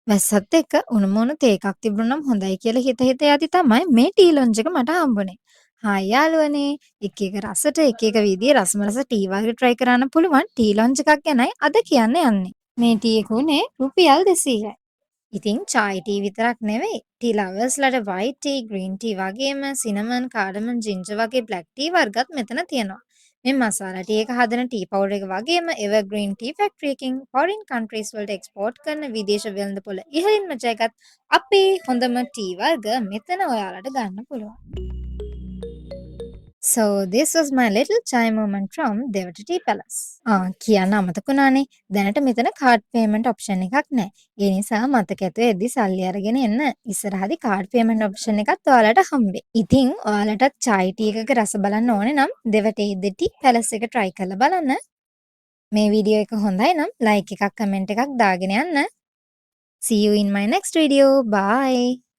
වැස්සත් එක්ක උණු තේ එකක් තිබුණනම් හොඳයි කියලා හිත හිත යද්දි තමයි මේ ටී ලොන්ජ් එක මට හම්බුනේ. හායි යාළුවනේ. එක එක රසට එක එක විදිහේ රසමරස ටී වගේ try කරන්න පුළුවන් ටී ලොන්ජ් එකක් ගැනයි අද කියන්න යන්නේ. මේ ටී එක උනේ රුපියල් 200යි. ඉතින් චායි ටී විතරක් නෙවෙයි ටී ලවර්ස්ලට වයිට් ටී, ග්‍රීන් ටී වගේම සිනමන්, කාඩමන්, ජින්ජර් වගේ බ්ලැක් ටී වර්ගත් මෙතන තියෙනවා. මේ මසාලා ටී එක හදන ටී පවුඩර් එක වගේම එවර්ග්‍රීන් ටී ෆැක්ටරි එකකින් ෆොරින් කන්ට්‍රීස් වලට එක්ස්පෝර්ට් කරන විදේශ වෙළඳපොළ ඉහළින්ම ජයගත් අපේ හොඳම ටී වර්ග මෙතන ඔයාලට ගන්න පුළුවන්. So this was my little chai moment from Devata Tea Palace. කියන්න අමතක වුණානේ. දැනට මෙතන කාඩ් පේමන්ට් ඔප්ෂන් එකක් නැහැ. ඒ නිසා මතක ඇතුව එද්දි සල්ලි අරගෙන එන්න. ඉස්සරහදී කාඩ් පේමන්ට් ඔප්ෂන් එකත් ඔයාලට හම්බෙයි. ඉතින් ඔයාලටත් chai tea එකක රස බලන්න ඕනේ නම් Devata Tea Palace එක try කරලා බලන්න. මේ වීඩියෝ එක හොඳයි නම් like එකක් කමෙන්ට් එකක් දාගෙන යන්න. See you in my next video. Bye.